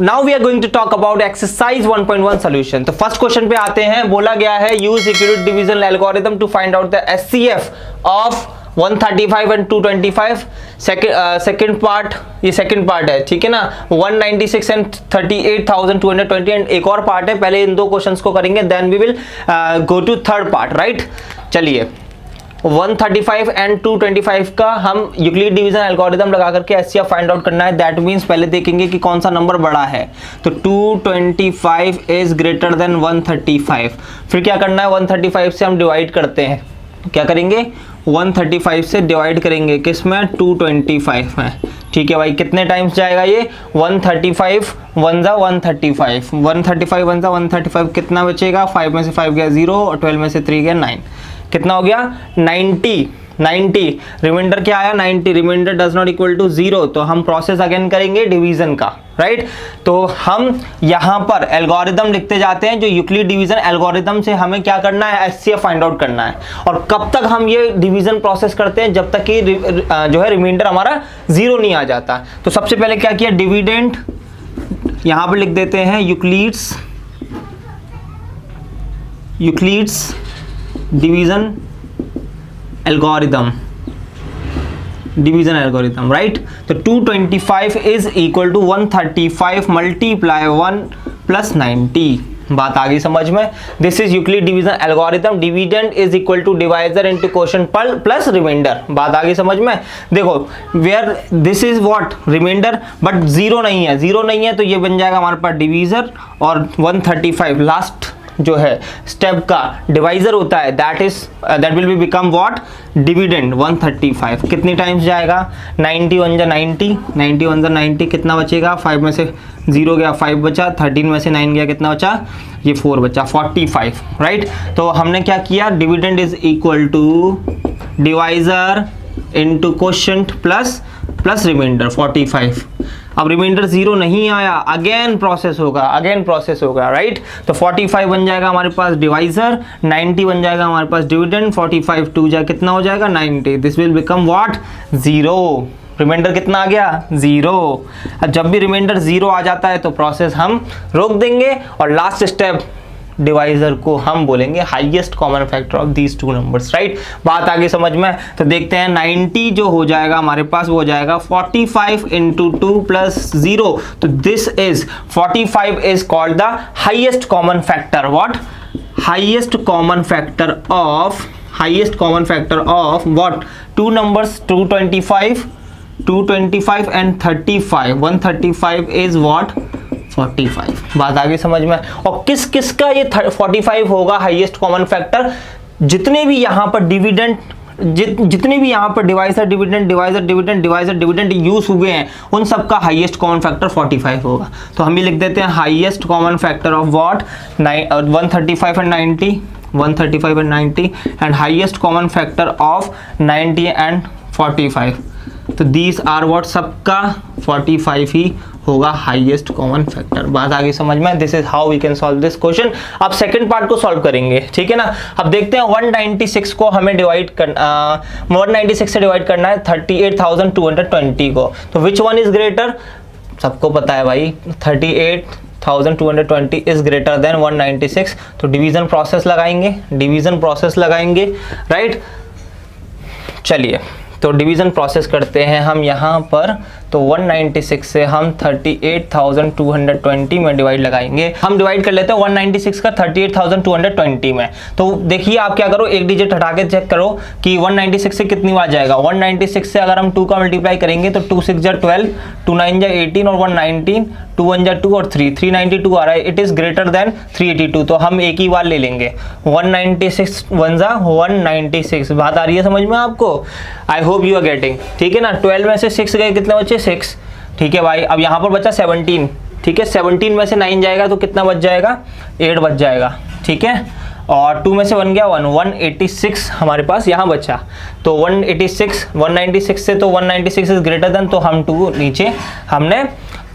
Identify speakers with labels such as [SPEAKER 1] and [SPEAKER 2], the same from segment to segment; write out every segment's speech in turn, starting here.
[SPEAKER 1] Now we are going to talk about exercise 1.1 solution. तो first question पे आते हैं, बोला गया है use Euclid division algorithm to find out the HCF of 135 and 225। Second part, ये सेकंड पार्ट है, ठीक है ना, 196 एंड 38,220 एंड एक और पार्ट है। पहले इन दो क्वेश्चंस को करेंगे, then we will go to third part, right. चलिए 135 एंड 225 का हम यूक्लिड डिवीजन एल्गोरिथम लगा करके एचसीएफ फाइंड आउट करना है। दैट मींस पहले देखेंगे कि कौन सा नंबर बड़ा है। तो 225 इज ग्रेटर देन 135। फिर क्या करना है, 135 से हम डिवाइड करते हैं। क्या करेंगे, 135 से डिवाइड करेंगे किसमें, 225 में। ठीक है भाई, कितने टाइम्स जाएगा ये, 135 1 जा 135, 135 1 जा 135, कितना बचेगा, 5 में से 5 गया 0 और 12 में से 3 गया 9, कितना हो गया 90। रिमाइंडर क्या आया 90, remainder does not equal to 0। तो हम प्रोसेस अगेन करेंगे डिवीजन का, राइट। तो हम यहाँ पर एल्गोरिदम लिखते जाते हैं, जो यूक्लिड डिवीजन एल्गोरिदम से हमें क्या करना है, एचसीएफ फाइंड आउट करना है। और कब तक हम ये डिवीजन प्रोसेस करते हैं, जब तक कि जो है रिमाइंडर हमारा 0 नहीं आ जाता। तो सबसे पहले क्या किया, डिविडेंड यहाँ पर लिख देते हैं यूक्लिड्स डिवीजन एल्गोरिथम, राइट। तो 225 is equal to 135 multiply 1 plus 90। बात आ गई समझ में। This is Euclid division algorithm. Dividend is equal to divisor into quotient plus remainder. बात आ गई समझ में। देखो where this is what, remainder, but 0 नहीं है, तो ये बन जाएगा हमारे पास डिवीजर, और 135 लास्ट जो है स्टेप का डिवाइजर होता है, that will be become what, dividend 135। कितनी टाइम्स जाएगा, 90 1 जा 90, 90 1 जा 90, कितना बचेगा, 5 में से 0 गया 5 बचा, 13 में से 9 गया, कितना बचा, ये 4 बचा, 45, राइट। तो हमने क्या किया, dividend is equal to divisor into quotient plus remainder 45। अब रिमाइंडर 0 नहीं आया, अगेन प्रोसेस होगा, राइट। तो 45 बन जाएगा हमारे पास डिवाइजर, 90 बन जाएगा हमारे पास डिविडेंड, 45 2 जा कितना हो जाएगा 90। This will become what, 0। Remainder कितना आ गया, 0। अब जब भी रिमाइंडर 0 आ जाता है तो प्रोसेस हम रोक देंगे, और लास्ट स्टेप डिवाइजर को हम बोलेंगे highest common factor of these two numbers, right. बात आगे समझ में। तो देखते हैं 90 जो हो जाएगा हमारे पास, वो हो जाएगा 45 इंटू 2 प्लस 0। तो this is 45 is called the highest common factor. What, highest common factor of what, two numbers 225 and 35। 135 is what, 45। बात आगे समझ में। और किस किस का ये 45 होगा हाईएस्ट कॉमन फैक्टर, जितने भी यहाँ पर जितने भी यहाँ पर डिवाइजर यूज हुए हैं, उन सब का हाईएस्ट कॉमन फैक्टर 45 होगा। तो हम ये लिख देते हैं highest common factor of what, 135 and 90 and highest common factor of 90 and 45। तो दीज आर व्हाट, सबका 45 ही होगा हाईएस्ट कॉमन फैक्टर। बात आगे समझ में। This is how we can solve this question. अब सेकंड पार्ट को सॉल्व करेंगे, ठीक है ना। अब देखते हैं 196 को हमें डिवाइड करना, 196 से डिवाइड करना है 38,220 को। तो विच वन इज ग्रेटर, सबको पता है भाई, 38,220 इज ग्रेटर देन 196। तो डिवीजन प्रोसेस लगाएंगे, राइट। चलिए तो डिवीजन प्रोसेस करते हैं हम यहाँ पर। तो 196 से हम 38,220 में डिवाइड लगाएंगे। हम डिवाइड कर लेते हैं 196 का 38,220 में। तो देखिए आप क्या करो, एक डिजिट हटा के चेक करो कि 196 से कितनी बार जाएगा। 196 से अगर हम 2 का मल्टीप्लाई करेंगे तो 2 6 जा 12, 2 9 जा 18 और 119, 2 1 जा 2 और 392 आ रहा है। It is greater than 382। तो हम एक ही बार ले लेंगे, 196 1 जा 196। बात आ रही है समझ में आपको, I hope you are getting, ठीक है ना। 12 में से 6 गए, कितने बचे 6, ठीक है भाई। अब यहाँ पर बचा 17, ठीक है। 17 में से 9 जाएगा तो कितना बच जाएगा, 8 बच जाएगा, ठीक है। और 2 में से 1 गया 186 हमारे पास यहाँ बचा। तो 196 से तो 196 इज ग्रेटर देन, तो हम 2 नीचे हमने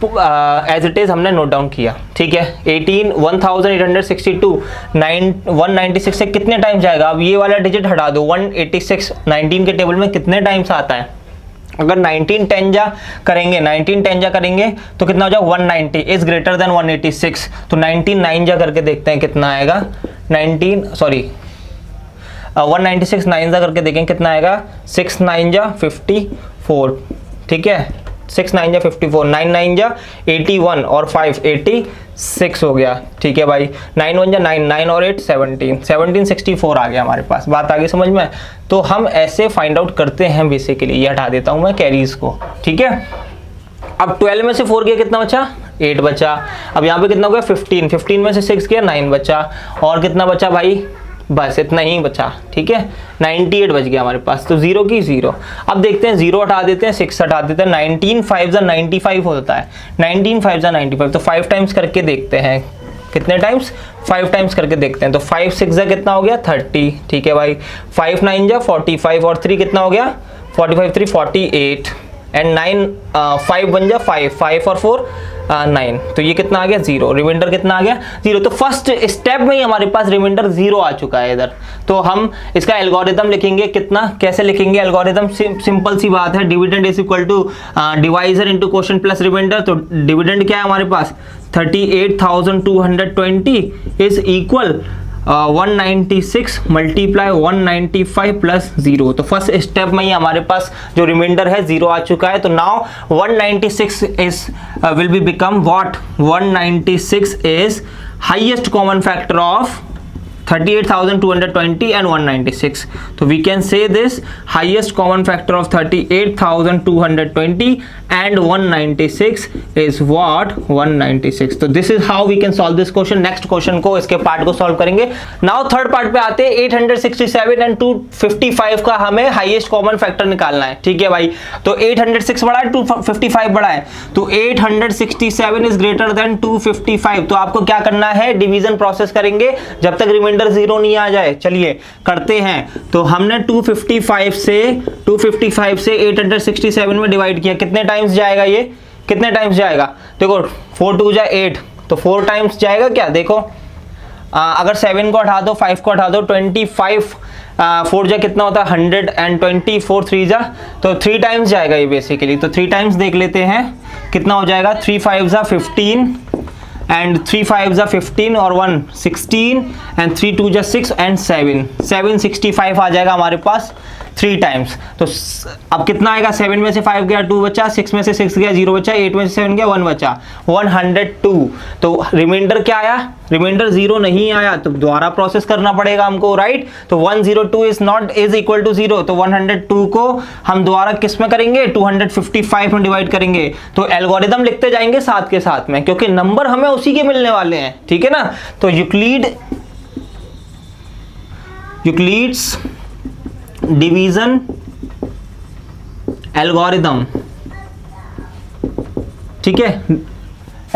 [SPEAKER 1] एज इट इज हमने नोट डाउन किया, ठीक है। 18,862 196 से कितने टाइम्स जाएगा। अब ये वाला डिजिट हटा दो, 186 19 के टेबल में कितने टाइम्स आता है, अगर 19 10 जा करेंगे, 19 10 जा करेंगे तो कितना हो जाएगा 190 इज ग्रेटर देन 186। तो 19 9 जा करके देखते हैं कितना आएगा, 196 9 जा करके देखें कितना आएगा, 6 9 जा 54, ठीक है, 6 9 जा 54, 9 9 जा 81 और 5 86 हो गया, ठीक है भाई, 9 1 जा 9, 9 और 8 17, 1764 आ गया हमारे पास। बात आगे समझ में? तो हम ऐसे फाइंड आउट करते हैं बेसिकली। ये हटा देता हूं मैं कैरीज को, ठीक है। अब 12 में से 4 गया कितना बचा, 8 बचा। अब यहाँ पे कितना हो गया 15, 15 में से 6 गया 9 बचा, और कितना बचा भाई, बस इतना ही बचा, ठीक है, 98 बच गया हमारे पास। तो 0 की 0। अब देखते हैं 0 हटा देते हैं, 6 हटा देते हैं, 19 5 जा 95 होता है, 19 5 जा 95। तो 5 टाइम्स करके देखते हैं, कितने टाइम्स, 5 टाइम्स करके देखते हैं। तो 5 6 जा कितना हो गया 30, ठीक है भाई, 5 9 जा 45 और 3 कितना हो गया 45 3 48 एंड 9 5 1 जा 5, 5 और 4 9। तो ये कितना आ गया 0, रिमाइंडर कितना आ गया 0। तो फर्स्ट स्टेप में ही हमारे पास रिमाइंडर 0 आ चुका है इधर। तो हम इसका एल्गोरिथम लिखेंगे, कितना कैसे लिखेंगे एल्गोरिथम, सिंपल सी बात है, dividend is equal to divisor into quotient plus remainder. तो डिविडेंड क्या है हमारे पास 38,220 इज इक्वल 196 मल्टीप्लाई 195 प्लस 0। तो फर्स्ट स्टेप में ही हमारे पास जो रिमाइंडर है 0 आ चुका है। तो now 196 is will be become what, 196 is highest common factor of 38,220 and 196. So we can say this highest common factor of 38,220 and 196 is what, 196. So this is how we can solve this question. Next question को इसके part को solve करेंगे। Now third part पे आते हैं, 867 and 255 का हमें highest common factor निकालना है, ठीक है भाई। तो 806 बड़ा है, 255 बड़ा है, तो 867 इज ग्रेटर देन 255। तो आपको क्या करना है, डिवीजन प्रोसेस करेंगे जब तक रिमाइंडर 0 नहीं आ जाए। चलिए करते हैं। तो हमने 255 से 867 में डिवाइड किया, कितने टाइम्स जाएगा ये, कितने टाइम्स जाएगा, देखो 4 2 जा 8, तो 4 टाइम्स जाएगा क्या, देखो अगर 7 को हटा दो, 5 को हटा दो, 25 4 जा कितना होता है 100 एंड 24 3 जा, तो 3 टाइम्स जाएगा ये बेसिकली। तो 3 टाइम्स देख लेते हैं कितना हो जाएगा, 3 5 जा 15 एंड 3 5 जा 15 और 1 16 एंड 3 2 जा 6 एंड 7 765 आ जाएगा हमारे पास 3 टाइम्स। तो अब कितना आएगा, 7 में से 5 गया 2 बचा, 6 में से 6 गया 0 बचा, 8 में से 7 गया 1 बचा, 102। तो रिमाइंडर क्या आया, रिमाइंडर 0 नहीं आया, तो दोबारा प्रोसेस करना पड़ेगा हमको, राइट। तो 102 is not is equal to 0। तो 102 को हम दोबारा किस में करेंगे, 255 में डिवाइड करेंगे। तो एल्गोरिथम लिखते जाएंगे साथ के साथ में, क्योंकि नंबर हमें उसी के मिलने वाले हैं, ठीक है ना। तो यूक्लिड्स डिवीजन एल्गोरिथम, ठीक है,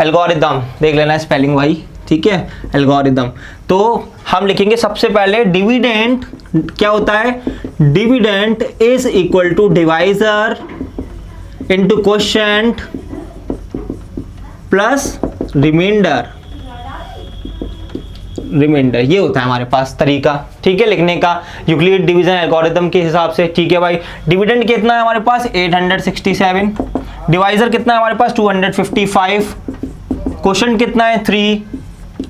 [SPEAKER 1] एल्गोरिथम देख लेना स्पेलिंग भाई, ठीक है, एल्गोरिथम। तो हम लिखेंगे सबसे पहले डिविडेंड क्या होता है, dividend is equal to divisor into quotient plus remainder, remainder ये होता है हमारे पास तरीका, ठीक है, लिखने का यूक्लिड डिवीजन एल्गोरिथम के हिसाब से, ठीक है भाई। डिविडेंड कितना है हमारे पास 867, डिवाइजर कितना है हमारे पास 255, क्वोशिएंट कितना है 3,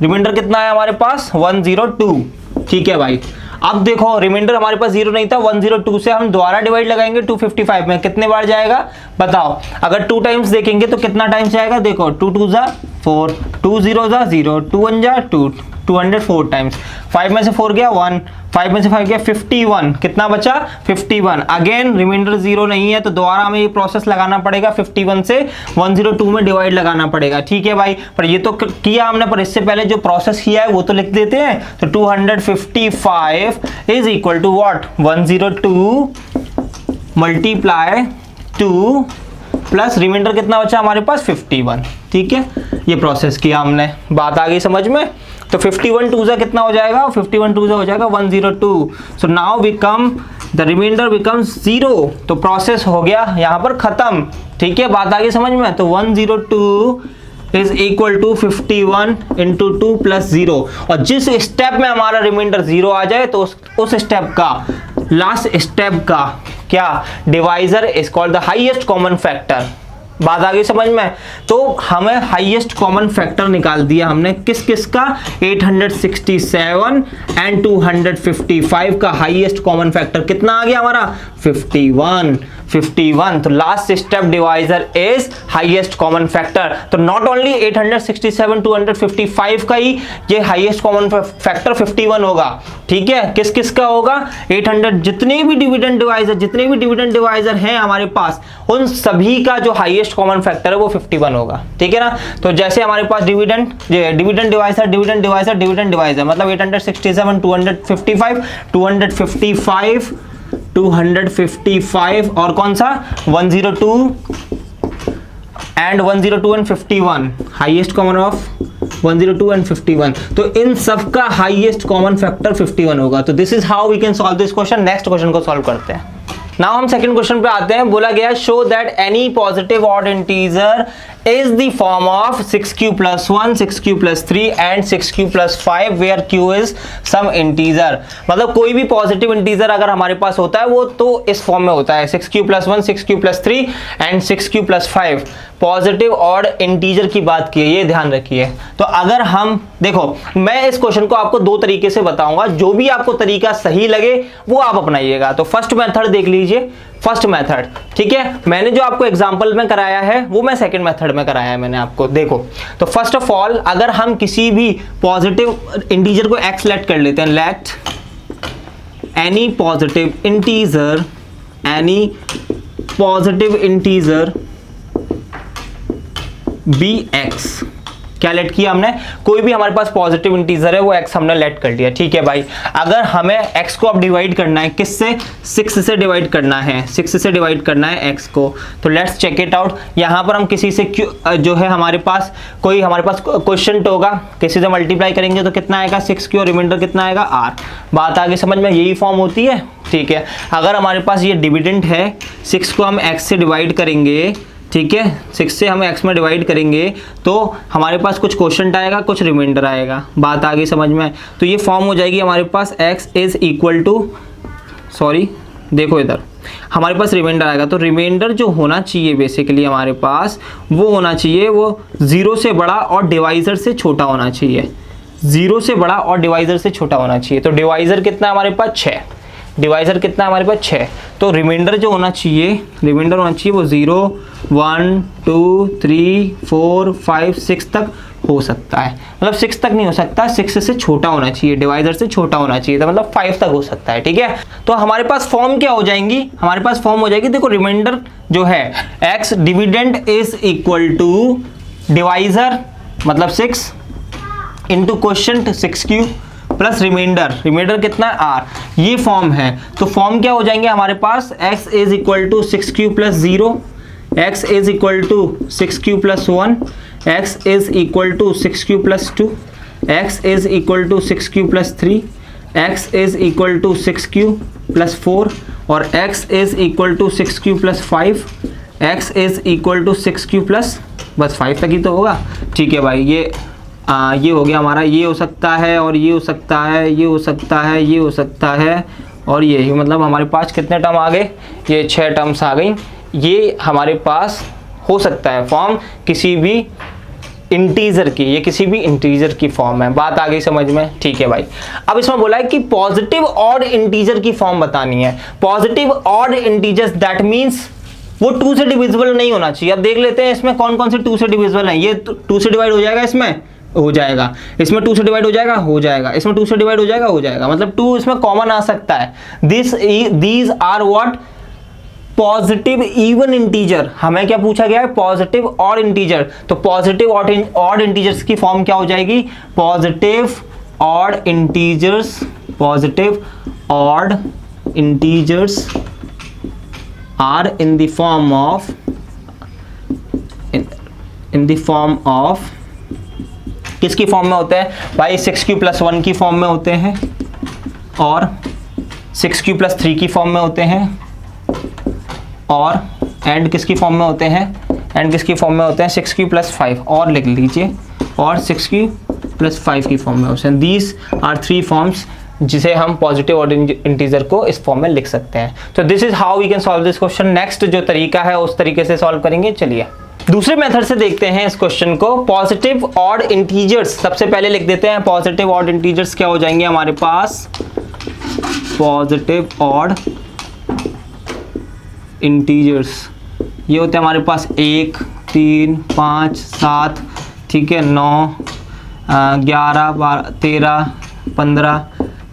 [SPEAKER 1] रिमाइंडर कितना है हमारे पास 102, ठीक है भाई। अब देखो रिमाइंडर हमारे पास 0 नहीं था, 102 से हम दोबारा डिवाइड लगाएंगे 255 में, कितने बार जाएगा बताओ। अगर 2 टाइम्स देखेंगे तो कितना टाइम्स जाएगा, देखो 2 2 जा 4, 2 0 जा 0, 2 1 जा 2, 204 टाइम्स। 5 में से 4 गया 1, 5 में से 5 गया 51, कितना बचा 51। अगेन रिमाइंडर 0 नहीं है, तो दोबारा हमें ये प्रोसेस लगाना पड़ेगा, 51 से 102 में डिवाइड लगाना पड़ेगा, ठीक है भाई। पर ये तो किया हमने, पर इससे पहले जो प्रोसेस किया है वो तो लिख देते हैं। तो 255 is equal to what, 102 multiply 2 plus remainder कितना बचा हमारे पास 51, ठीक है। ये प्रोसेस किया हमने, बात आ गई समझ में। तो 51 2 कितना हो जाएगा, 51 2 हो जाएगा 102। So now become the remainder becomes 0। तो प्रोसेस हो गया यहाँ पर खत्म, ठीक है, बात आ गई समझ में। तो 102 is equal to 51 into 2 plus 0। और जिस स्टेप में हमारा रिमाइंडर 0 आ जाए तो उस स्टेप का लास्ट स्टेप का क्या, divisor is called the highest common factor. बात आ गई समझ में। तो हमें हाईएस्ट कॉमन फैक्टर निकाल दिया हमने किस किस का, 867 एंड 255 का हाईएस्ट कॉमन फैक्टर कितना आ गया हमारा, 51। तो last step divisor is highest common factor. तो नॉट ओनली 867 255 का ही ये हाईएस्ट कॉमन फैक्टर 51 होगा, ठीक है। किस किस का होगा, 800 जितने भी डिविडेंड डिवाइजर हैं हमारे पास, उन सभी का जो हाईएस्ट कॉमन फैक्टर है वो 51 होगा, ठीक है ना। तो जैसे हमारे पास डिविडेंड डिवाइजर मतलब 867 255 और कौन सा 102 and 51 highest common of 102 and 51। तो इन सब का हाईएस्ट कॉमन फैक्टर 51 होगा। तो this is how we can solve this question. Next question को सॉल्व करते हैं। नाउ हम सेकंड क्वेश्चन पे आते हैं। बोला गया show that any positive odd integer is the form of 6q plus 1, 6q plus 3 and 6q plus 5 where q is some integer। मतलब कोई भी पॉजिटिव इंटीजर अगर हमारे पास होता है वो तो इस फॉर्म में होता है 6q plus 1, 6q plus 3 and 6q plus 5। Positive odd integer की बात की है, ये ध्यान रखिए। तो अगर हम देखो, मैं इस क्वेश्चन को आपको दो तरीके से बताऊंगा, जो भी आपको तरीका सही लगे वो आप अपनाइएगा। तो फर्स्ट मेथड देख लीजिए, फर्स्ट मेथड, ठीक है। मैंने जो आपको एग्जांपल में कराया है वो मैं सेकंड मेथड में कराया है मैंने आपको। देखो, तो फर्स्ट ऑफ ऑल अगर हम किसी भी पॉजिटिव इंटीजर को x लेट कर लेते हैं, let any positive integer be x। क्या लेट किया हमने, कोई भी हमारे पास पॉजिटिव इंटीजर है वो x हमने लेट कर लिया, ठीक है भाई। अगर हमें x को अब डिवाइड करना है, किससे, 6 से डिवाइड करना है, 6 से डिवाइड करना है x को। तो लेट्स चेक इट आउट। यहाँ पर हम किसी से जो है हमारे पास क्वेश्चन होगा, किसी से मल्टीप्लाई करेंगे तो कितना आएगा 6q और रिमाइंडर कितना आएगा r। बात आगे समझ में, यही फॉर्म होती है, ठीक है। अगर हमारे पास ये डिविडेंड है, 6 को हम x से डिवाइड करेंगे, ठीक है, 6 से हम x में डिवाइड करेंगे तो हमारे पास कुछ क्वोशंट आएगा, कुछ रिमाइंडर आएगा। बात आ गई समझ में। तो ये फॉर्म हो जाएगी हमारे पास x is equal to, sorry देखो इधर हमारे पास रिमाइंडर आएगा। तो रिमाइंडर जो होना चाहिए बेसिकली हमारे पास वो होना चाहिए, वो 0 से बड़ा और डिवाइजर से छोटा होना चाहिए, 0 से बड़ा और डिवाइजर से छोटा होना चाहिए। तो डिवाइजर कितना हमारे पास 6, डिवाइजर कितना हमारे पास 6। तो रिमाइंडर जो होना चाहिए, रिमाइंडर होना चाहिए वो 0 1 2 3 4 5 6 तक हो सकता है। मतलब 6 तक नहीं हो सकता, 6 से छोटा होना चाहिए, डिवाइजर से छोटा होना चाहिए, तो मतलब 5 तक हो सकता है, ठीक है। तो हमारे पास फॉर्म क्या हो जाएंगी, हमारे पास फॉर्म हो जाएगी, देखो रिमाइंडर जो है x dividend is equal to divisor मतलब 6 into quotient 6q plus remainder कितना है r, ये फॉर्म है। तो फॉर्म क्या हो जाएंगे हमारे पास, x is equal to 6q plus 0, x is equal to 6q plus 1, x is equal to 6q plus 2, x is equal to 6q plus 3, x is equal to 6q plus 4 और x is equal to 6q plus 5, x is equal to 6q plus, बस 5 तक ही तो होगा, ठीक है भाई। ये हो गया हमारा, ये हो सकता है और ये हो सकता है, ये हो सकता है, ये हो सकता है और ये, मतलब हमारे पास कितने टर्म आ गए, ये 6 टर्म्स आ गई। ये हमारे पास हो सकता है फॉर्म किसी भी इंटीजर की, ये किसी भी इंटीजर की फॉर्म है। बात आ गई समझ में, ठीक है भाई। अब इसमें बोला है कि पॉजिटिव ऑड इंटीजर की फॉर्म बतानी है। Positive odd integers that means वो 2 से डिविजिबल नहीं होना चाहिए। अब देख लेते हैं इसमें कौन कौन से 2 से डिविजिबल हैं। ये 2 से डिवाइड हो जाएगा, इसमें हो जाएगा, इसमें 2 से डिवाइड हो जाएगा, हो जाएगा, इसमें 2 से डिवाइड हो जाएगा, हो जाएगा, मतलब 2 इसमें कॉमन आ सकता है। These are what, positive even integer. हमें क्या पूछा गया है, पॉजिटिव ऑड इंटीजर। तो पॉजिटिव ऑड इंटीजर्स की फॉर्म क्या हो जाएगी, positive odd integers, positive odd integers are in the form of, in the form of, किसकी फॉर्म में होते हैं भाई, 6q प्लस 1 की फॉर्म में होते हैं और 6q प्लस 3 की फॉर्म में होते हैं और एंड किसकी फॉर्म में होते हैं, एंड किसकी फॉर्म में होते हैं 6q प्लस 5 और लिख लीजिए, और 6q प्लस 5 की फॉर्म में होते हैं। दीज आर 3 फॉर्म्स जिसे हम पॉजिटिव ऑड इंटीजर को इस फॉर्म में लिख सकते हैं। तो this is how we can solve this question. Next जो तरीका है उस तरीके से सॉल्व करेंगे। चलिए दूसरे मेथड से देखते हैं इस क्वेश्चन को। पॉजिटिव ऑड इंटीजर्स सबसे पहले लिख देते हैं। पॉजिटिव ऑड इंटीजर्स क्या हो जाएंगे हमारे पास? पॉजिटिव ऑड इंटीजर्स ये होते हैं हमारे पास 1, 3, 5, 7, ठीक है, 9, 11, 12, 13, 15,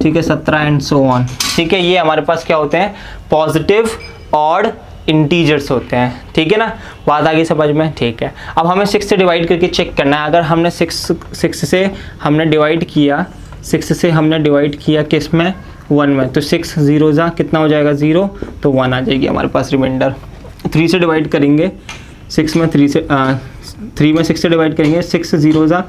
[SPEAKER 1] ठीक है, 17 एंड सो ऑन। ठीक है, ये हमारे पास क्या होते हैं? पॉजिटिव ऑड इंटीजर्स होते हैं। ठीक है ना, बात आगे समझ में? ठीक है, अब हमें 6 से डिवाइड करके चेक करना है। अगर हमने 6 से हमने डिवाइड किया, 6 से हमने डिवाइड किया किस में? 1 में, तो 6 0 जा कितना हो जाएगा? 0, तो 1 आ जाएगी हमारे पास रिमाइंडर। 3 से डिवाइड करेंगे 6 में, 3 में 6 से डिवाइड करेंगे, 6 0 जा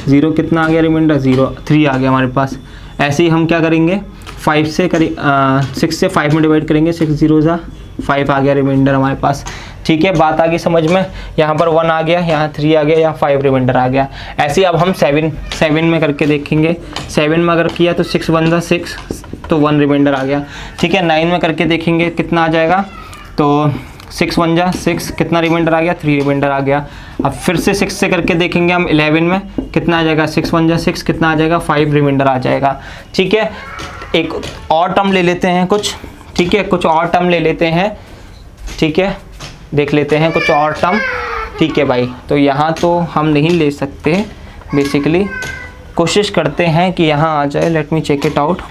[SPEAKER 1] 0 कितना आ गया रिमाइंडर? 0, 3 आ गया हमारे पास। ऐसे ही हम क्या करेंगे? 5 से 6 से 5 में डिवाइड करेंगे, 6 0 जा 5 आ गया रिमाइंडर हमारे पास। ठीक है, बात आ गई समझ में? यहाँ पर 1 आ गया, यहाँ 3 आ गया, यहाँ 5 रिमाइंडर आ गया। ऐसे ही अब हम 7 में करके देखेंगे। 7 में अगर किया तो 6 1 जा 6, तो 1 रिमाइंडर आ गया। ठीक है, 9 में करके देखेंगे कितना आ जाएगा? तो 6 1 जा 6, कितना रिमाइंडर आ गया? 3 रिमाइंडर आ गया। अब फिर से 6 से करके देखेंगे हम 11 में, कितना आ जाएगा? 6 1 जा 6, कितना आ जाएगा? 5 रिमाइंडर आ जाएगा। ठीक है, एक और टर्म ले लेते हैं कुछ। ठीक है, कुछ और टर्म ले लेते हैं। ठीक है, देख लेते हैं कुछ और टर्म। ठीक है भाई, तो यहाँ तो हम नहीं ले सकते, बेसिकली कोशिश करते हैं कि यहाँ आ जाए। Let me check it out.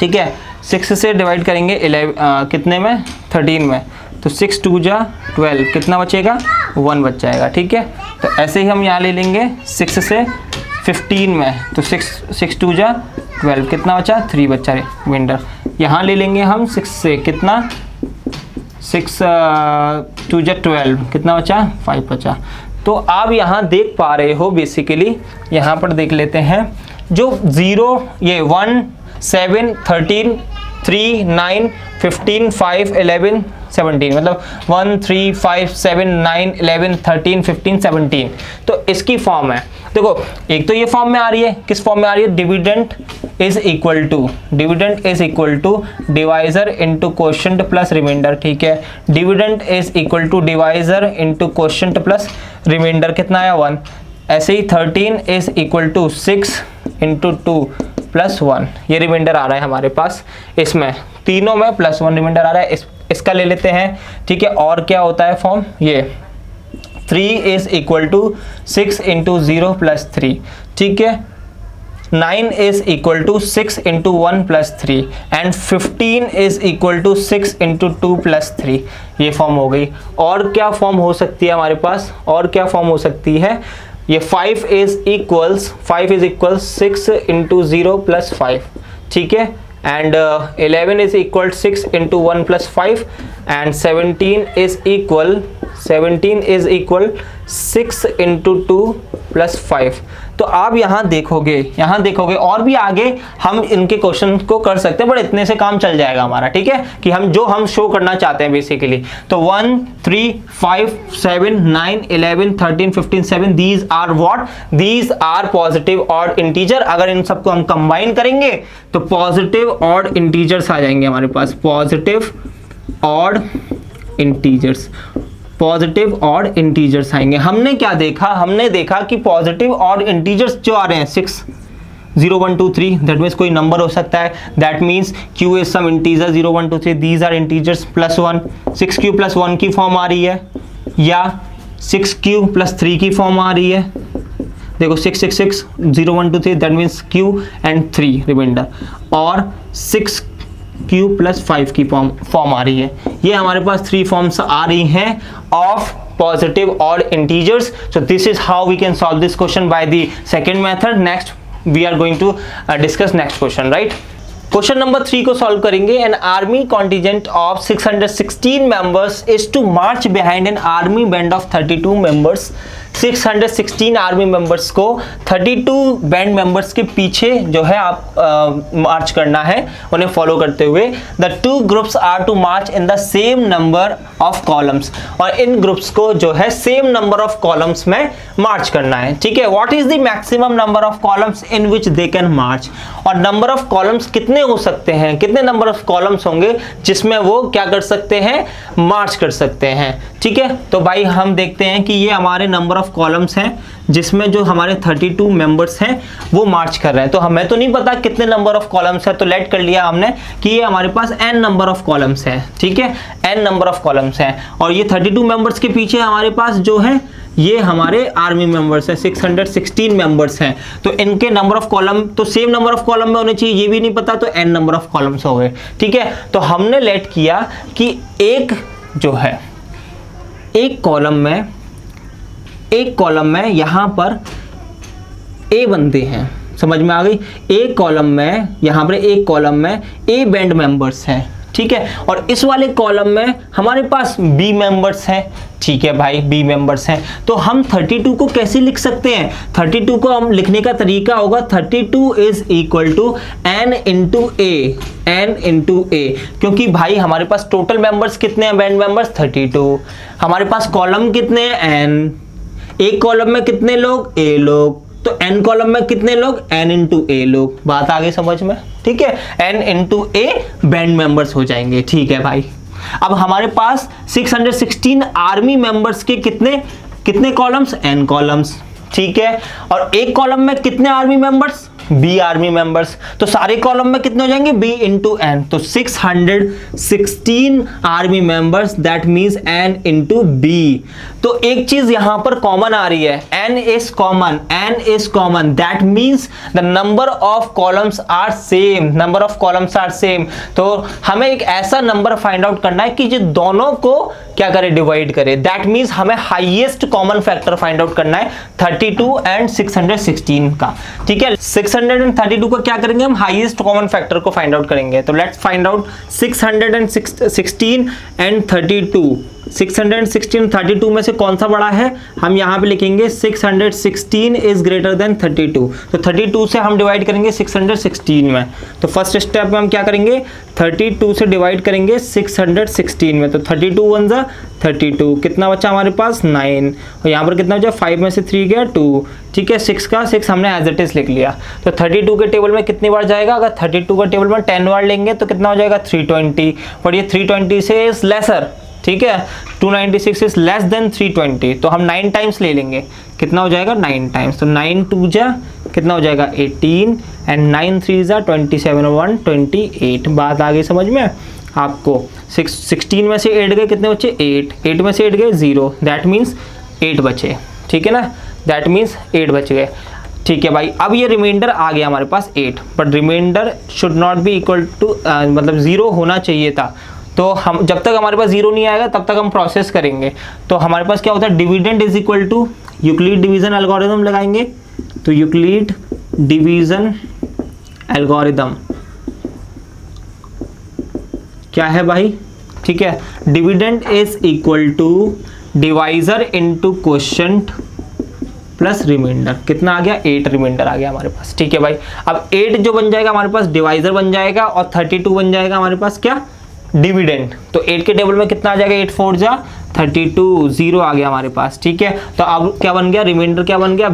[SPEAKER 1] ठीक है, 6 से डिवाइड करेंगे कितने में? 13 में, तो 6 2 जा 12, कितना बचेगा? 1 बच जाएगा। ठीक है, तो ऐसे ही हम यहाँ ले लेंगे 6 से 15 में, तो 6 2 जा 12, कितना बचा? 3 बचा रिमाइंडर। यहाँ ले लेंगे हम 6 से, कितना? 6 2 जा 12, कितना बचा? 5 बचा। तो आप यहाँ देख पा रहे हो, बेसिकली यहाँ पर देख लेते हैं जो 0, ये 1 7 13 3 9 15 5 11 17, मतलब 1 3 5 7 9 11 13 15 17, तो इसकी फॉर्म है। देखो, एक तो ये फॉर्म में आ रही है, किस फॉर्म में आ रही है? Dividend is equal to divisor into quotient plus remainder. ठीक है, dividend is equal to divisor into quotient plus remainder, कितना आया? 1। ऐसे ही 13 is equal to 6 into 2 plus 1, ये रिमाइंडर आ रहा है हमारे पास। इसमें तीनों में प्लस 1 रिमाइंडर आ रहा है। इसका ले लेते हैं। ठीक है, और क्या होता है फॉर्म? ये 3 is equal to 6 into 0 plus 3। ठीक है, 9 is equal to 6 into 1 plus 3 and 15 is equal to 6 into 2 plus 3, ये फॉर्म हो गई। और क्या फॉर्म हो सकती है हमारे पास? और क्या फॉर्म हो सकती है? ये 5 इज इक्वल्स 6 इंटू 0 प्लस 5। ठीक है, and 11 is equal 6 into 1 plus 5 and 17 is equal 6 into 2 plus 5। तो आप यहाँ देखोगे और भी आगे हम इनके क्वेश्चन को कर सकते हैं, बट इतने से काम चल जाएगा हमारा। ठीक है, कि हम शो करना चाहते हैं बेसिकली। तो 1 3 5 7 9 11 13 15 7, these are what? These are positive odd integer. अगर इन सबको हम कंबाइन करेंगे तो पॉजिटिव ऑड इंटीजर्स आ जाएंगे हमारे पास। पॉजिटिव ऑड इंटीजर्स आएंगे। हमने क्या देखा? हमने देखा कि पॉजिटिव ऑड इंटीजर्स जो आ रहे हैं 6 0 1 2 3, दैट मीन्स कोई नंबर हो सकता है। That means q is some integer 0 1 2 3, these are integers plus 1। 6q plus 1 की फॉर्म आ रही है, या 6q प्लस 3 की फॉर्म आ रही है। देखो 6 6 6 0 1 2 3, that means q and 3 remainder, और 6q प्लस 5 की फॉर्म आ रही है। ये हमारे पास 3 फॉर्म्स आ रही हैं of positive odd integers. So this is how we can solve this question by the second method. Next we are going to discuss next question, right? Question number 3 को solve करेंगे। An army contingent of 616 members is to march behind an army band of 32 members. 616 army members को 32 band members के पीछे जो है आप मार्च करना है उन्हें फॉलो करते हुए। The two groups are to march in the same number of columns, और इन ग्रुप्स को जो है सेम नंबर ऑफ कॉलम्स में मार्च करना है। ठीक है, what is the maximum number of columns in which they can march, और नंबर ऑफ कॉलम्स कितने हो सकते हैं, कितने नंबर ऑफ कॉलम्स होंगे जिसमें वो क्या कर सकते हैं, मार्च कर सकते हैं। ठीक है, तो भाई हम देखते हैं कि ये हमारे नंबर ऑफ कॉलम्स हैं जिसमें जो हमारे 32 मेंबर्स हैं वो मार्च कर रहे हैं। तो हमें तो नहीं पता कितने नंबर ऑफ कॉलम्स है, तो लेट कर लिया हमने कि ये हमारे पास n नंबर ऑफ कॉलम्स है। ठीक है, n नंबर ऑफ कॉलम्स हैं, और ये 32 मेंबर्स के पीछे हमारे पास जो है ये हमारे आर्मी मेंबर्स हैं, 616 मेंबर्स हैं। तो इनके नंबर ऑफ कॉलम तो सेम नंबर ऑफ कॉलम में होने चाहिए, ये भी नहीं पता, तो n नंबर ऑफ कॉलम्स हो गए। ठीक है, तो हमने लेट किया कि एक जो है एक कॉलम में यहां पर a बंदे हैं, समझ में आ गई। एक कॉलम में यहां पर एक कॉलम में a बैंड मेंबर्स हैं। ठीक है, और इस वाले कॉलम में हमारे पास b मेंबर्स हैं। ठीक है भाई, b मेंबर्स हैं, तो हम 32 को कैसे लिख सकते हैं? 32 को हम लिखने का तरीका होगा 32 is equal to n into A, क्योंकि भाई हमारे पास टोटल मेंबर्स कितने हैं, बैंड मेंबर्स 32, हमारे पास कॉलम कितने हैं n, एक कॉलम में कितने लोग, a लोग, तो n कॉलम में कितने लोग, n इंटू ए लोग। बात आ गई समझ में? ठीक है, n into A band members हो जाएंगे। ठीक है भाई, अब हमारे पास 616 आर्मी मेंबर्स के कितने कॉलम्स, n कॉलम्स। ठीक है, और एक कॉलम में कितने army members, b army members, तो सारे कॉलम में कितने हो जाएंगे, b इंटू n, तो 616 army members, that means n into b। तो एक चीज यहां पर कॉमन आ रही है, n is common, that means the number of columns are same, तो हमें एक ऐसा नंबर फाइंड आउट करना है कि जो दोनों को क्या करे, डिवाइड करे। दैट मीन्स हमें highest common factor find out करना है 32 एंड 616 का। ठीक है, 632 को क्या करेंगे हम, हाईएस्ट कॉमन फैक्टर को फाइंड आउट करेंगे। तो लेट्स फाइंड आउट 616 एंड 32। 616 32 में से कौन सा बड़ा है, हम यहाँ पे लिखेंगे 616 इज ग्रेटर देन 32, तो 32 से हम डिवाइड करेंगे 616 में। तो फर्स्ट स्टेप में हम क्या करेंगे, 32 से डिवाइड करेंगे 616 में, तो 32 1 जा 32, कितना बचा हमारे पास 9, और यहाँ पर कितना बचा, 5 में से 3 गया 2। ठीक है, 6 का 6 हमने एज इट इज लिख लिया। तो 32 के टेबल में कितनी बार जाएगा, अगर 32 के टेबल में 10 बार लेंगे तो कितना हो जाएगा 320, पर ये 320 से इज लेसर। ठीक है, 296 इज लेस देन 320, तो हम 9 टाइम्स ले लेंगे, कितना हो जाएगा 9 टाइम्स, तो 9 2 जा कितना हो जाएगा 18, एंड 9 3 जा 27 और 1 28। बात आ गई समझ में आपको? 16 में से 8 गए, कितने बचे 8 में से 8 गए 0, दैट मीन्स 8 बचे। ठीक है ना, दैट मीन्स 8 बच गए। ठीक है भाई, अब ये रिमाइंडर आ गया हमारे पास 8, but remainder should not be equal to, मतलब 0 होना चाहिए था। तो हम जब तक हमारे पास 0 नहीं आएगा तब तक हम प्रोसेस करेंगे। तो हमारे पास क्या होता है, dividend is equal to Euclid division algorithm लगाएंगे। तो यूक्लिड डिवीजन एल्गोरिथम क्या है भाई? ठीक है, dividend is equal to divisor into quotient plus remainder. कितना आ गया 8 रिमाइंडर आ गया हमारे पास। ठीक है भाई, अब 8 जो बन जाएगा हमारे पास डिवाइजर बन जाएगा, और 32 बन जाएगा हमारे पास क्या, डिविडेंड। तो 8 के टेबल में कितना आ जाएगा, 8 4 जा 32, 0 आ गया हमारे पास। ठीक है, तो अब क्या बन गया, रिमाइंडर क्या बन गया,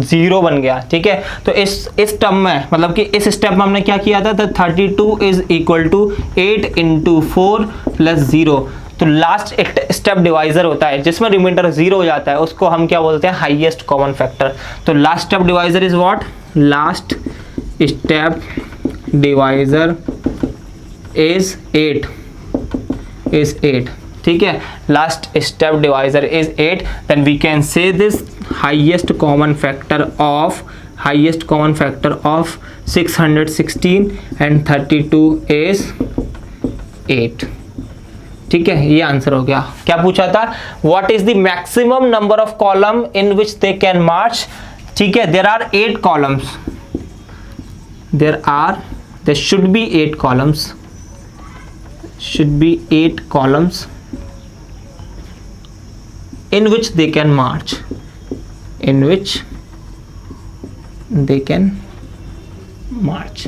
[SPEAKER 1] 0 बन गया। ठीक है, तो इस टर्म में मतलब कि इस स्टेप में हमने क्या किया था, तो 32 is equal to 8 into 4 plus 0। तो लास्ट स्टेप डिवाइजर होता है जिसमें रिमाइंडर 0 हो जाता है, उसको हम क्या बोलते हैं, हाईएस्ट कॉमन फैक्टर। तो last step divisor is what, last step divisor is 8। ठीक है, last step divisor is 8, then we can say this highest common factor of 616 and 32 is 8। ठीक है, ये आंसर हो गया। क्या पूछा था, what is the maximum number of column in which they can march. ठीक है, there are 8 columns, there should be 8 columns in which they can march. in which they can march।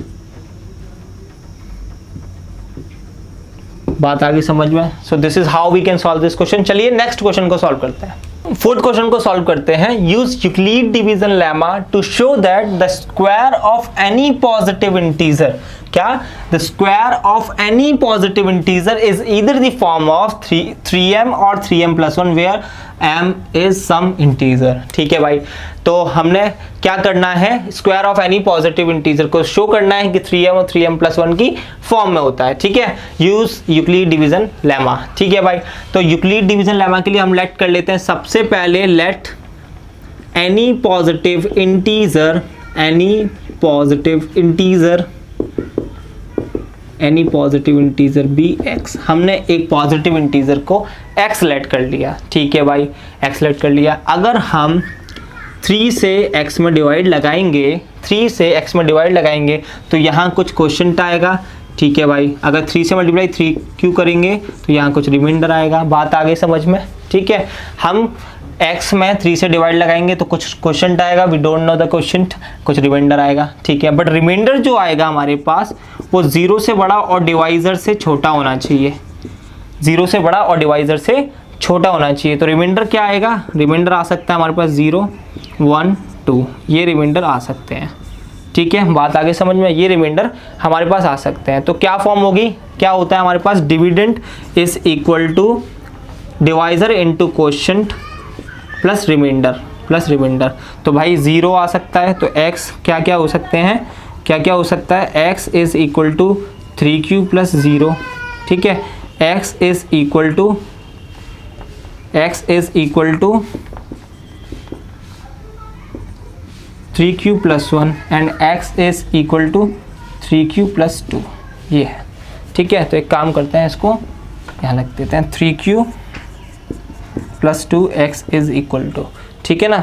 [SPEAKER 1] बात आगे समझ में? So this is how we can solve this question. चलिए next question को solve करते हैं। फोर्थ क्वेश्चन को solve करते हैं। Use Euclid division lemma to show that the square of any positive integer, क्या? The square of any positive integer is either the form of 3m और 3m+1 where m is some integer. ठीक है भाई, तो हमने क्या करना है, square of any positive integer को शो करना है कि 3m और 3m+1 की फॉर्म में होता है। ठीक है, यूज यूक्लिड डिवीजन लेमा। ठीक है भाई, तो यूक्लिड डिवीजन लेमा के लिए हम लेट कर लेते हैं। सबसे पहले let any positive integer be x। हमने एक पॉजिटिव इंटीजर को x लेट कर लिया। ठीक है भाई, x लेट कर लिया। अगर हम 3 से x में डिवाइड लगाएंगे तो यहाँ कुछ क्वोशंट आएगा। ठीक है भाई, अगर 3 से मल्टीप्लाई 3 क्यों करेंगे तो यहाँ कुछ रिमाइंडर आएगा। बात आगे समझ में? ठीक है, हम x में 3 से डिवाइड लगाएंगे तो कुछ क्वोशंट आएगा, we don't know the quotient, कुछ रिमाइंडर आएगा। ठीक है, बट रिमाइंडर जो आएगा हमारे पास वो 0 से बड़ा और डिवाइजर से छोटा होना चाहिए। 0 से बड़ा और डिवाइजर से छोटा होना चाहिए। तो रिमाइंडर क्या आएगा? रिमाइंडर आ सकता है हमारे पास 0, 1, 2, ये रिमाइंडर आ सकते हैं। ठीक है, बात आगे समझ में? ये रिमाइंडर हमारे पास आ सकते हैं। तो क्या फॉर्म होगी, क्या होता है हमारे पास? Dividend is equal to divisor into quotient plus remainder. तो भाई 0 आ सकता है, तो x क्या क्या हो सकते हैं, क्या हो सकता है? x is equal to 3q plus 0। ठीक है, x is equal to 3q plus 1 and x is equal to 3q plus 2, ये है। ठीक है, तो एक काम करते हैं, इसको यहाँ लिख देते हैं 3q plus 2 x is equal to, ठीक है ना,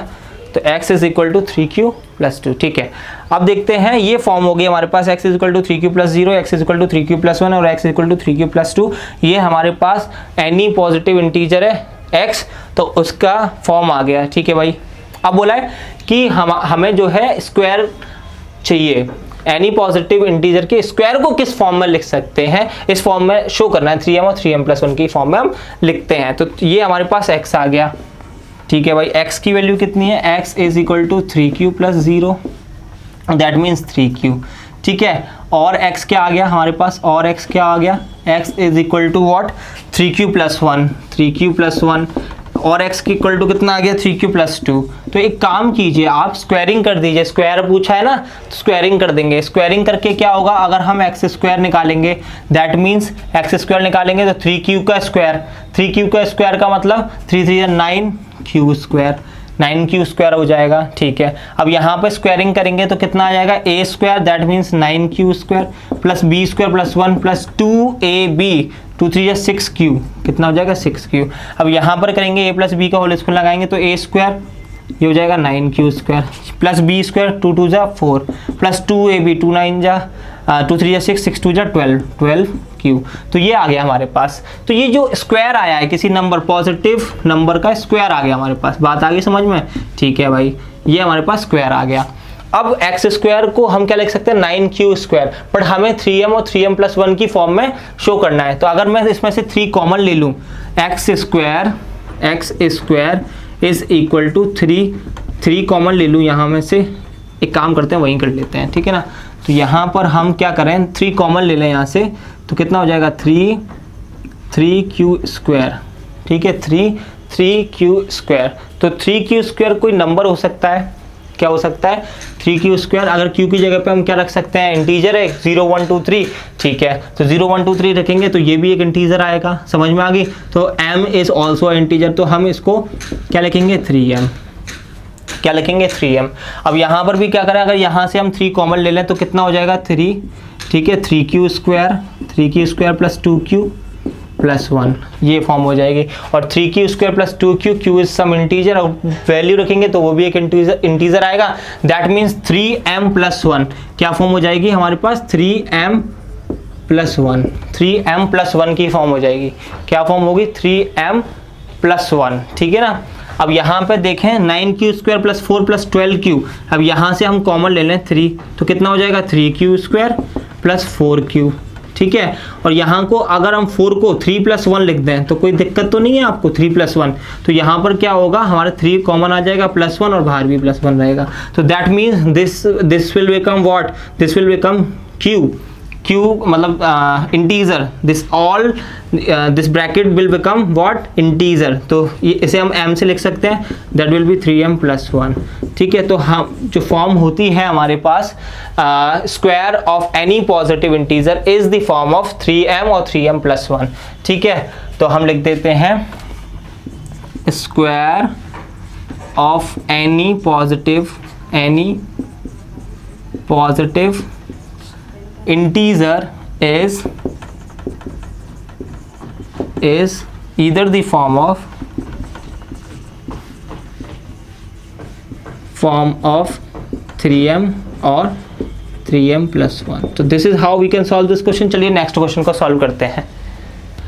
[SPEAKER 1] तो x is equal to 3q plus 2। ठीक है, अब देखते हैं ये फॉर्म हो गई हमारे पास x is equal to 3q plus 0, x is equal to 3q plus 1 और x is equal to 3q plus 2। ये हमारे पास एनी पॉजिटिव इंटीजर है x, तो उसका फॉर्म आ गया। ठीक है भाई, अब बोला है कि हमें जो है स्क्वायर चाहिए, एनी पॉजिटिव इंटीजर के स्क्वायर को किस फॉर्म में लिख सकते हैं, इस फॉर्म में शो करना है। 3m और 3m+1 की फॉर्म में हम लिखते हैं। तो ये हमारे पास x आ गया। ठीक है भाई, x की वैल्यू कितनी है? x is equal to 3q plus 0, that means 3q। ठीक है, और x क्या आ गया हमारे पास? और x क्या आ गया? x is equal to what? 3q plus 1 और x की इक्वल टू कितना आ गया? 3q plus 2। तो एक काम कीजिए, आप स्क्वायरिंग कर दीजिए। स्क्वायर पूछा है ना, तो स्क्वायरिंग कर देंगे। स्क्वायरिंग करके क्या होगा? अगर हम एक्स स्क्वायर निकालेंगे, दैट मीन्स एक्स स्क्वायर निकालेंगे तो 3q का स्क्वायर का मतलब 3 3 9q स्क्वायर, 9q स्क्वायर हो जाएगा। ठीक है, अब यहाँ पे स्क्वायरिंग करेंगे तो कितना आ जाएगा? a square, that means 9q square plus b square plus 1 plus 2ab, 2 3 6q, कितना हो जाएगा? 6q। अब यहाँ पर करेंगे a प्लस बी का होल स्क्वायर लगाएंगे तो a स्क्वायर, ये हो जाएगा 9q square plus b square, 2 2 4 plus 2ab, 2 9 2 3 6, 6 2 12q। तो ये आ गया हमारे पास। तो ये जो स्क्वायर आया है किसी नंबर, पॉजिटिव नंबर का स्क्वायर आ गया हमारे पास। बात आ गई समझ में? ठीक है भाई, ये हमारे पास स्क्वायर आ गया। अब एक्स स्क्वायर को हम क्या लिख सकते हैं? 9q स्क्वायर, बट हमें 3m और 3m+1 की फॉर्म में शो करना है। तो अगर मैं इसमें से 3 कॉमन ले लूँ, x square is equal to 3 common ले लूँ यहाँ में से, एक काम करते हैं वहीं कर लेते हैं। ठीक है ना, तो यहाँ पर हम क्या करें? 3 कॉमन ले लें यहाँ से, तो कितना हो जाएगा? 3q square. ठीक है, 3q स्क्वायर। तो 3q स्क्वायर कोई नंबर हो सकता है, क्या हो सकता है? 3q square. अगर q की जगह पे हम क्या रख सकते हैं? इंटीजर है 0 1 2 3। ठीक है, तो 0 1 2 3 रखेंगे तो ये भी एक इंटीजर आएगा। समझ में आ गई? तो m इज ऑल्सो इंटीजर, तो हम इसको क्या लिखेंगे? 3m। क्या लिखेंगे? 3m। अब यहाँ पर भी क्या करें? अगर यहाँ से हम 3 कॉमन ले लें तो कितना हो जाएगा? 3। ठीक है, 3q square plus 2q plus 1, ये फॉर्म हो जाएगी। और 3q square plus 2q, q is some integer, और वैल्यू रखेंगे तो वो भी एक इंटीजर आएगा। दैट मीन्स 3m प्लस 1 क्या फॉर्म हो जाएगी हमारे पास? 3m प्लस 1 की फॉर्म हो जाएगी। क्या फॉर्म होगी? 3m plus 1। ठीक है ना, अब यहाँ पे देखें 9q² प्लस 4 प्लस 12q, अब यहाँ से हम कॉमन ले लें 3, तो कितना हो जाएगा 3q² प्लस 4q, ठीक है। और यहाँ को अगर हम 4 को 3 प्लस 1 लिख दें तो कोई दिक्कत तो नहीं है आपको, 3 प्लस 1, तो यहाँ पर क्या होगा हमारा 3 कॉमन आ जाएगा प्लस 1 और बाहर भी प्लस 1 रहेगा, तो that means this will become what, this will become q मतलब integer, this bracket will become what integer, तो ये इसे हम m से लिख सकते हैं, that will be 3m plus 1, ठीक है। तो हम जो फॉर्म होती है हमारे पास square of any positive integer is the form of 3m और 3m प्लस 1, ठीक है। तो हम लिख देते हैं square of any positive integer is either the form of 3m or 3m plus 1. तो this is how we can solve this question. चलिए नेक्स्ट क्वेश्चन को सॉल्व करते हैं।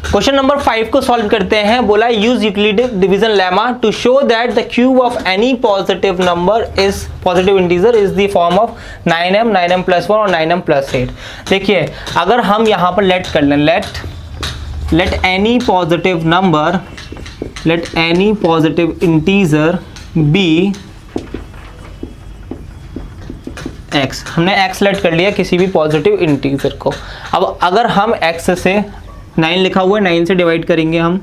[SPEAKER 1] क्वेश्चन नंबर 5 को सॉल्व करते हैं। बोला use Euclidean division lemma to show that the cube of any positive number is positive integer is the form of 9m, 9m plus 1 और 9m plus 8। देखिए अगर हम यहाँ पर लेट कर लें, let any positive integer be x, हमने x let कर लिया किसी भी पॉजिटिव इंटीजर को। अब अगर हम x से 9 लिखा हुआ है, 9 से डिवाइड करेंगे हम,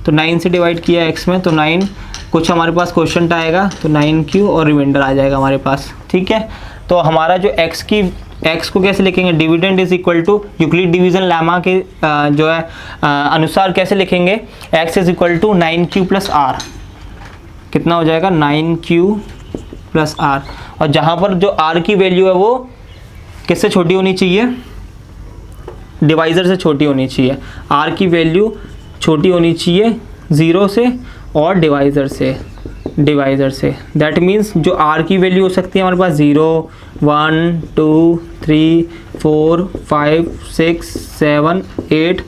[SPEAKER 1] तो 9 से डिवाइड किया x में, तो 9 कुछ हमारे पास क्वोशंट आएगा, तो 9q और रिमाइंडर आ जाएगा हमारे पास, ठीक है। तो हमारा जो x को कैसे लिखेंगे, dividend is equal to Euclid division lemma के जो है अनुसार कैसे लिखेंगे, x is equal to 9q plus r, कितना हो जाएगा 9q प्लस r, और जहाँ पर जो r की वैल्यू है वो किससे छोटी होनी चाहिए, डिवाइज़र से छोटी होनी चाहिए, r की वैल्यू छोटी होनी चाहिए 0 से और डिवाइज़र से, दैट मीन्स जो r की वैल्यू हो सकती है हमारे पास 0, 1, 2, 3, 4, 5, 6, 7, 8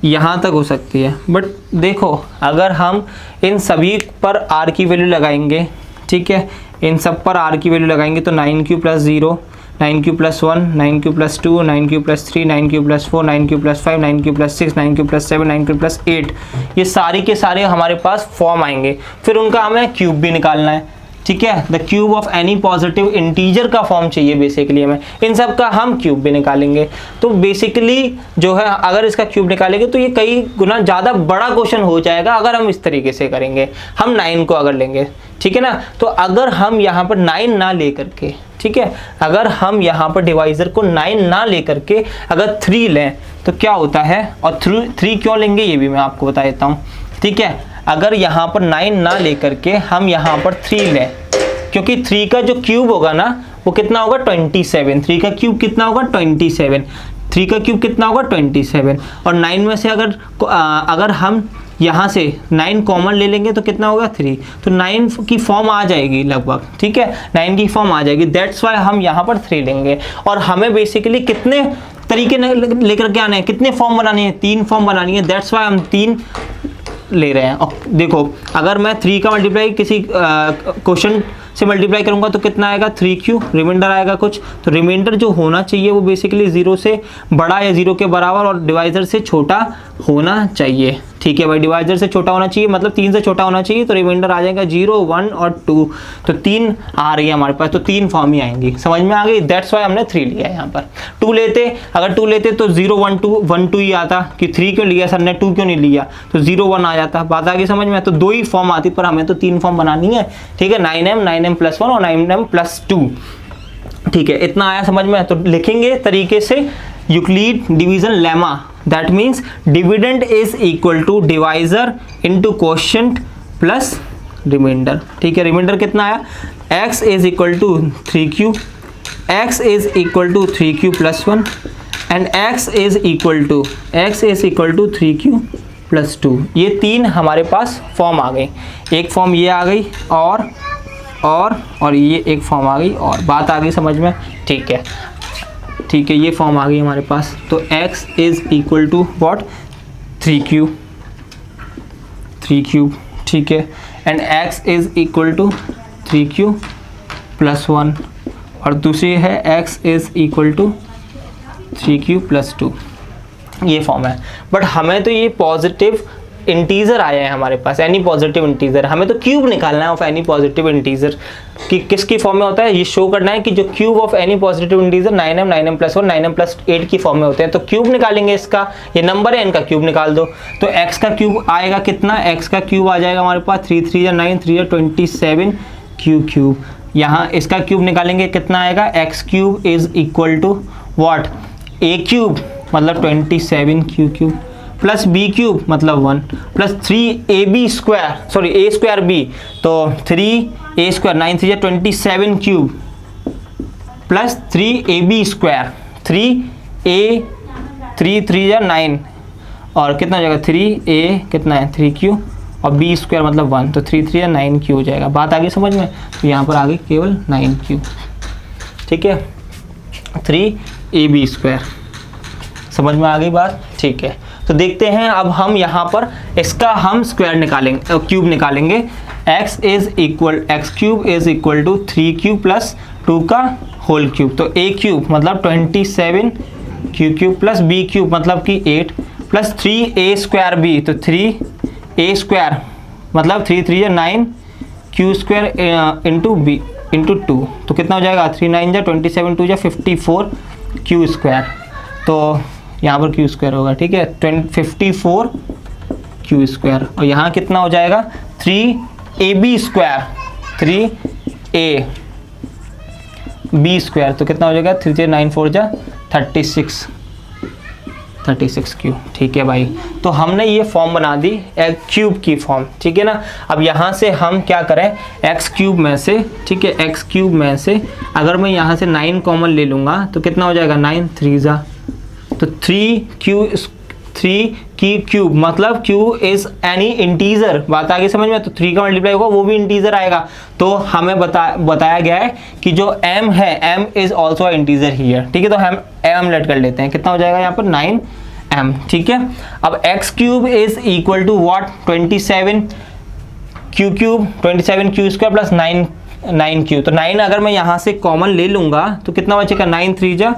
[SPEAKER 1] यहाँ तक हो सकती है। बट देखो अगर हम इन सभी पर r की वैल्यू लगाएंगे, ठीक है, इन सब पर r की वैल्यू लगाएंगे, तो 9q plus 0, 9q plus 1, 9q plus 2, 9q plus 3, 9q plus 4, 9q plus 5, 9q plus 6, 9q plus 7, 9q plus 8, ये सारी के सारे हमारे पास फॉर्म आएंगे। फिर उनका हमें क्यूब भी निकालना है, ठीक है। The cube of any positive integer का फॉर्म चाहिए बेसिकली हमें, इन सब का हम क्यूब भी निकालेंगे। तो बेसिकली जो है अगर इसका क्यूब निकालेंगे तो ये कई गुना ज़्यादा बड़ा क्वेश्चन हो जाएगा अगर हम इस तरीके से करेंगे। हम 9 को अगर लेंगे, ठीक है ना, तो अगर हम यहाँ पर 9 ना ले करके, ठीक है, अगर हम यहाँ पर डिवाइज़र को 9 ना ले करके अगर 3 लें तो क्या होता है, और 3 क्यों लेंगे ये भी मैं आपको बता देता हूँ, ठीक है। अगर यहाँ पर 9 ना ले करके हम यहाँ पर 3 लें, क्योंकि 3 का जो क्यूब होगा ना वो कितना होगा 27, 3 का क्यूब कितना होगा 27, 3 का क्यूब कितना होगा 27, और 9 में से अगर हम यहाँ से 9 कॉमन ले लेंगे तो कितना होगा 3, तो 9 की फॉर्म आ जाएगी लगभग, ठीक है, 9 की फॉर्म आ जाएगी, दैट्स वाई हम यहाँ पर 3 लेंगे। और हमें बेसिकली कितने तरीके लेकर के आने हैं, कितने फॉर्म बनाने हैं, 3 फॉर्म बनानी है, दैट्स वाई हम 3 ले रहे हैं। और देखो अगर मैं 3 का मल्टीप्लाई किसी क्वेश्चन से मल्टीप्लाई करूंगा तो कितना आएगा 3q, रिमाइंडर आएगा कुछ, तो रिमाइंडर जो होना चाहिए वो बेसिकली 0 से बड़ा या 0 के बराबर और डिवाइजर से छोटा होना चाहिए, ठीक है भाई, डिवाइजर से छोटा होना चाहिए मतलब 3 से छोटा होना चाहिए, तो रिमाइंडर आ जाएगा 0, 1 और 2, तो 3 आ रही है हमारे पास, तो 3 फॉर्म ही आएंगी, समझ में आ गई, दैट्स वाई हमने 3 लिया है यहाँ पर। 2 लेते, अगर 2 लेते तो 0, 1, 2, 1, 2 ही आता, कि 3 क्यों लिया सर ने, 2 क्यों नहीं लिया, तो 0, 1 आ जाता, बात आ गई समझ में। तो 2 ही फॉर्म आती, पर हमें तो 3 फॉर्म बनानी है, ठीक है, 9m, 9m प्लस 1 और 9m प्लस 2, ठीक है, इतना आया समझ में। तो लिखेंगे तरीके से Euclid division lemma, that means dividend is equal to divisor into quotient plus remainder, ठीक है। रिमाइंडर कितना आया, x is equal to 3q, x is equal to 3q plus 1 and x is equal to 3q plus 2, ये 3 हमारे पास form आ गई, एक form ये आ गई और ये एक फॉर्म आ गई, और बात आ गई समझ में, ठीक है, ठीक है, ये फॉर्म आ गई हमारे पास। तो x is equal to what 3q, ठीक है, and x is equal to 3q plus 1 और दूसरी है x is equal to 3q plus 2। ये फॉर्म है। बट हमें तो ये पॉजिटिव इंटीजर आया है हमारे पास, एनी पॉजिटिव इंटीजर, हमें तो क्यूब निकालना है ऑफ एनी पॉजिटिव इंटीजर कि किसकी फॉर्म में होता है, ये शो करना है कि जो cube of any positive integer 9m 9m plus 1 9m plus 8 की फॉर्म में होते हैं। तो क्यूब निकालेंगे इसका, ये नंबर है इनका क्यूब निकाल दो। तो x का क्यूब आएगा कितना, x का क्यूब आ जाएगा हमारे पास 3 3 9 3 27 क्यूब। यहाँ इसका क्यूब निकालेंगे कितना आएगा, x cube is equal to what, a cube मतलब 27 क्यूब प्लस बी क्यूब मतलब 1 plus 3ab square, sorry a square b, तो 3a square 9 3 27 cube plus 3ab square 3a 3 3 9 और कितना हो जाएगा 3a कितना है 3q और b स्क्वायर मतलब 1, तो 3 3 9q हो जाएगा। बात आगे समझ में, तो यहाँ पर आगे केवल 9q, ठीक है, 3ab स्क्वायर, समझ में आ गई बात, ठीक है। तो देखते हैं अब हम यहाँ पर इसका हम स्क्वायर निकालेंगे, क्यूब निकालेंगे। x cube is equal to 3q plus 2 का होल क्यूब, तो a क्यूब मतलब 27 क्यूब प्लस b क्यूब मतलब कि 8 प्लस 3a स्क्वायर b, तो 3a स्क्वायर मतलब 3 3 9 q square into b into 2, तो कितना हो जाएगा 3 9 27 2 54 q स्क्वायर, तो यहाँ पर क्यू स्क्वायर होगा, ठीक है, 54 क्यू स्क्वायर और यहाँ कितना हो जाएगा 3ab square 3a b square, तो कितना हो जाएगा 3 3 9 4 36 क्यूब, ठीक है भाई। तो हमने ये फॉर्म बना दी एक क्यूब की फॉर्म, ठीक है ना। अब यहाँ से हम क्या करें, एक्स क्यूब में से, ठीक है, एक्स क्यूब में से अगर मैं यहाँ से 9 कॉमन ले लूँगा तो कितना हो जाएगा 9 3 जा, तो 3 की क्यूब मतलब q इज एनी इंटीजर, बात आगे समझ में, तो 3 का मल्टीप्लाई होगा वो भी इंटीजर आएगा। तो हमें बताया गया है कि जो m है m is also integer here, ठीक है, तो हम m लेट कर लेते हैं, कितना हो जाएगा यहाँ पर 9m, ठीक है। अब x cube is equal to what 27 cube 27 q square plus 9q, तो 9 अगर मैं यहाँ से कॉमन ले लूँगा तो कितना बचेगा 9 3 जा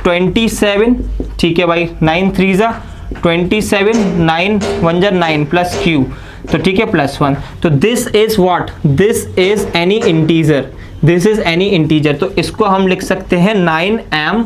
[SPEAKER 1] 27, ठीक है भाई, 9 3 जा 27 9 1 जा 9 प्लस q, तो ठीक है प्लस 1, तो this is what, this is any integer, this is any integer, तो इसको हम लिख सकते हैं 9m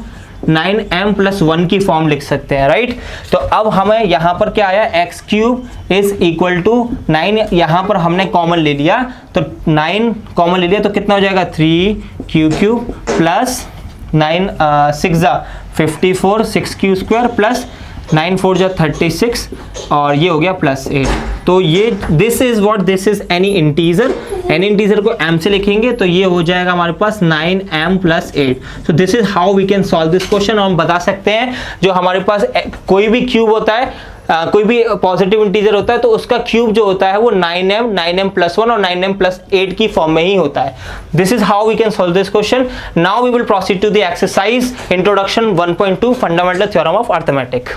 [SPEAKER 1] प्लस 1 की फॉर्म लिख सकते हैं, राइट। तो अब हमें यहाँ पर क्या आया, x cube is equal to 9, यहाँ पर हमने कॉमन ले लिया, तो 9 कॉमन ले लिया तो कितना हो जाएगा 3q क्यूब प्लस 9 6 जा 54 6q स्क्वायर प्लस 9 4 जा 36 और ये हो गया प्लस 8। तो ये this is what, this is any integer, any integer को m से लिखेंगे तो ये हो जाएगा हमारे पास 9m प्लस 8। तो this is how we can solve this question. हम बता सकते हैं जो हमारे पास कोई भी क्यूब होता है, कोई भी पॉजिटिव इंटीजर होता है तो उसका क्यूब जो होता है वो 9m प्लस 1 और 9m प्लस 8 की फॉर्म में ही होता है। This is how we can solve this question. Now we will proceed to the exercise introduction 1.2 fundamental theorem of arithmetic.